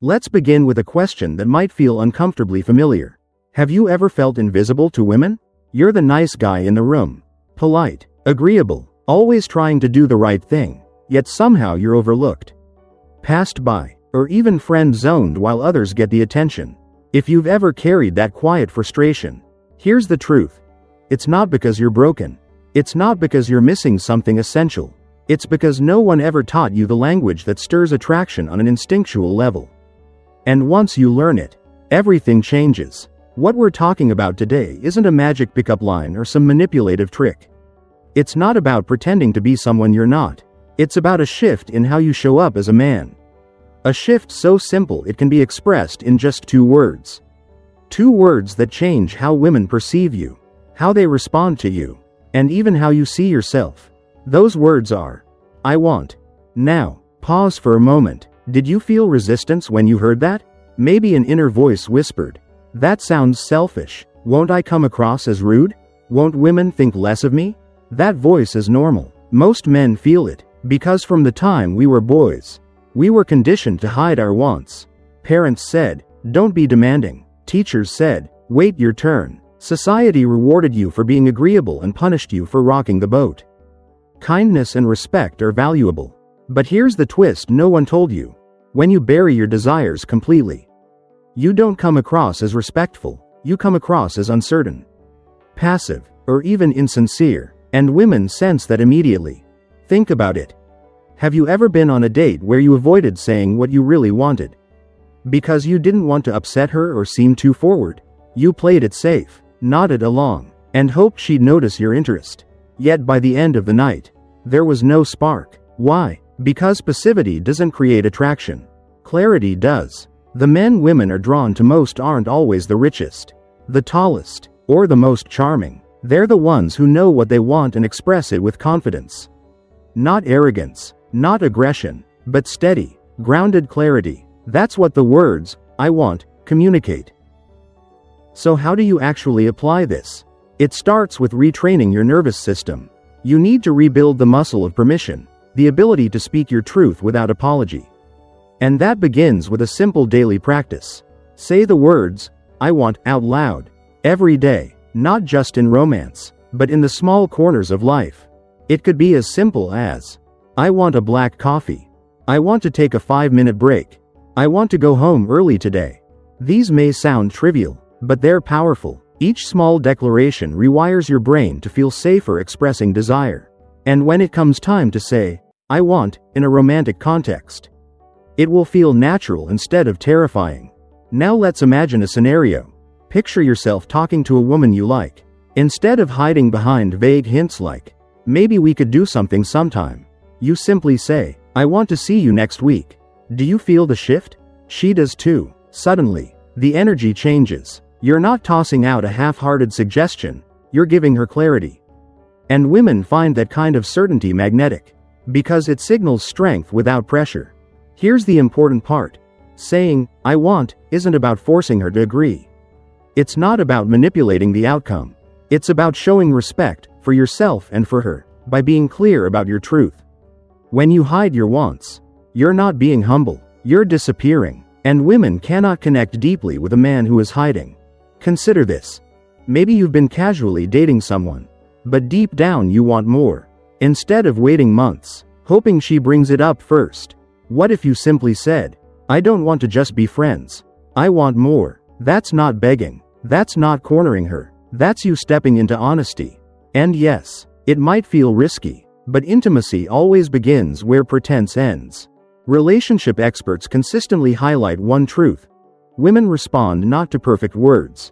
Let's begin with a question that might feel uncomfortably familiar. Have you ever felt invisible to women? You're the nice guy in the room. Polite, agreeable, always trying to do the right thing, yet somehow you're overlooked. Passed by, or even friend-zoned while others get the attention. If you've ever carried that quiet frustration, here's the truth. It's not because you're broken. It's not because you're missing something essential. It's because no one ever taught you the language that stirs attraction on an instinctual level. And once you learn it, everything changes. What we're talking about today isn't a magic pickup line or some manipulative trick. It's not about pretending to be someone you're not. It's about a shift in how you show up as a man. A shift so simple it can be expressed in just 2 words. 2 words that change how women perceive you, how they respond to you, and even how you see yourself. Those words are, I want. Now, pause for a moment. Did you feel resistance when you heard that? Maybe an inner voice whispered, that sounds selfish. Won't I come across as rude? Won't women think less of me? That voice is normal. Most men feel it, because from the time we were boys, we were conditioned to hide our wants. Parents said, don't be demanding. Teachers said, wait your turn. Society rewarded you for being agreeable and punished you for rocking the boat. Kindness and respect are valuable. But here's the twist no one told you. When you bury your desires completely, you don't come across as respectful, you come across as uncertain, passive, or even insincere, and women sense that immediately. Think about it. Have you ever been on a date where you avoided saying what you really wanted? Because you didn't want to upset her or seem too forward. You played it safe, nodded along, and hoped she'd notice your interest. Yet by the end of the night, there was no spark. Why? Because passivity doesn't create attraction. Clarity does. The men women are drawn to most aren't always the richest, the tallest, or the most charming. They're the ones who know what they want and express it with confidence. Not arrogance, not aggression, but steady, grounded clarity. That's what the words, I want, communicate. So how do you actually apply this? It starts with retraining your nervous system. You need to rebuild the muscle of permission, the ability to speak your truth without apology. And that begins with a simple daily practice. Say the words, I want, out loud, every day, not just in romance, but in the small corners of life. It could be as simple as, I want a black coffee. I want to take a 5-minute break. I want to go home early today. These may sound trivial, but they're powerful. Each small declaration rewires your brain to feel safer expressing desire. And when it comes time to say, I want, in a romantic context, it will feel natural instead of terrifying. Now let's imagine a scenario. Picture yourself talking to a woman you like. Instead of hiding behind vague hints like, maybe we could do something sometime, you simply say, I want to see you next week. Do you feel the shift? She does too. Suddenly, the energy changes. You're not tossing out a half-hearted suggestion, you're giving her clarity. And women find that kind of certainty magnetic, because it signals strength without pressure. Here's the important part. Saying, I want, isn't about forcing her to agree. It's not about manipulating the outcome. It's about showing respect, for yourself and for her, by being clear about your truth. When you hide your wants, you're not being humble, you're disappearing. And women cannot connect deeply with a man who is hiding. Consider this. Maybe you've been casually dating someone, but deep down you want more. Instead of waiting months, hoping she brings it up first, what if you simply said, I don't want to just be friends. I want more. That's not begging. That's not cornering her. That's you stepping into honesty. And yes, it might feel risky, but intimacy always begins where pretense ends. Relationship experts consistently highlight one truth. Women respond not to perfect words,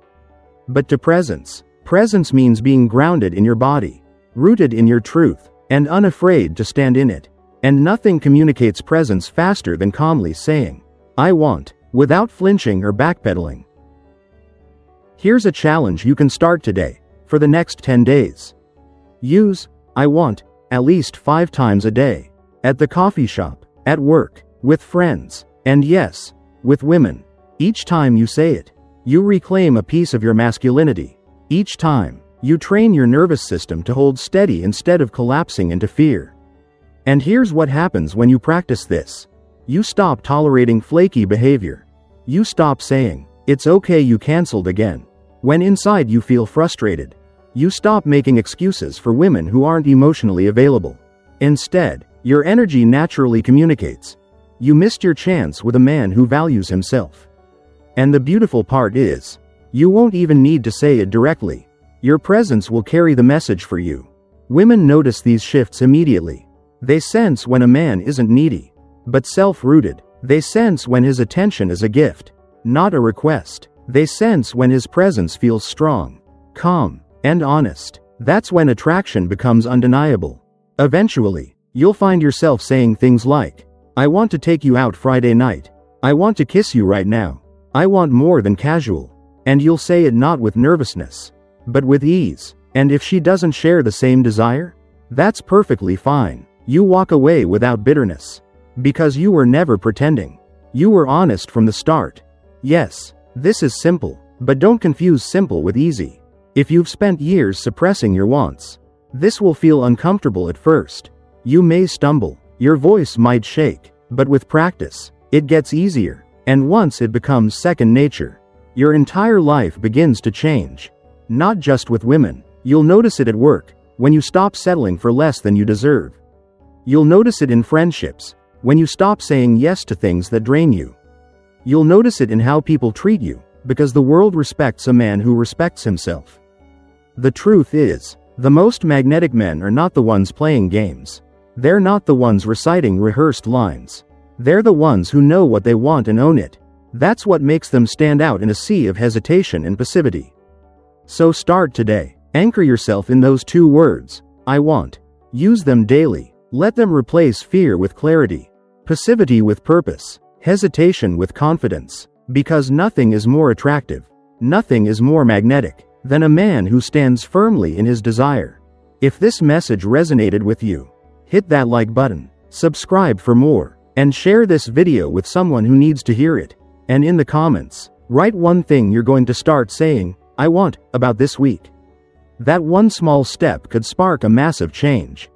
but to presence. Presence means being grounded in your body, rooted in your truth, and unafraid to stand in it. And nothing communicates presence faster than calmly saying, I want, without flinching or backpedaling. Here's a challenge you can start today. For the next 10 days, use, I want, at least 5 times a day. At the coffee shop, at work, with friends, and yes, with women. Each time you say it, you reclaim a piece of your masculinity. Each time, you train your nervous system to hold steady instead of collapsing into fear. And here's what happens when you practice this. You stop tolerating flaky behavior. You stop saying, "It's okay you canceled again," when inside you feel frustrated. You stop making excuses for women who aren't emotionally available. Instead, your energy naturally communicates. You missed your chance with a man who values himself. And the beautiful part is, you won't even need to say it directly. Your presence will carry the message for you. Women notice these shifts immediately. They sense when a man isn't needy, but self-rooted. They sense when his attention is a gift, not a request. They sense when his presence feels strong, calm, and honest. That's when attraction becomes undeniable. Eventually, you'll find yourself saying things like, "I want to take you out Friday night. I want to kiss you right now. I want more than casual." And you'll say it not with nervousness, but with ease. And if she doesn't share the same desire, that's perfectly fine. You walk away without bitterness. Because you were never pretending. You were honest from the start. Yes, this is simple, but don't confuse simple with easy. If you've spent years suppressing your wants, this will feel uncomfortable at first. You may stumble, your voice might shake, but with practice, it gets easier. And once it becomes second nature, your entire life begins to change. Not just with women. You'll notice it at work, when you stop settling for less than you deserve. You'll notice it in friendships, when you stop saying yes to things that drain you. You'll notice it in how people treat you, because the world respects a man who respects himself. The truth is, the most magnetic men are not the ones playing games. They're not the ones reciting rehearsed lines. They're the ones who know what they want and own it. That's what makes them stand out in a sea of hesitation and passivity. So start today. Anchor yourself in those two words, "I want." Use them daily. Let them replace fear with clarity, passivity with purpose, hesitation with confidence. Because nothing is more attractive, nothing is more magnetic, than a man who stands firmly in his desire. If this message resonated with you, hit that like button, subscribe for more, and share this video with someone who needs to hear it. And in the comments, write one thing you're going to start saying, "I want," about this week. That one small step could spark a massive change.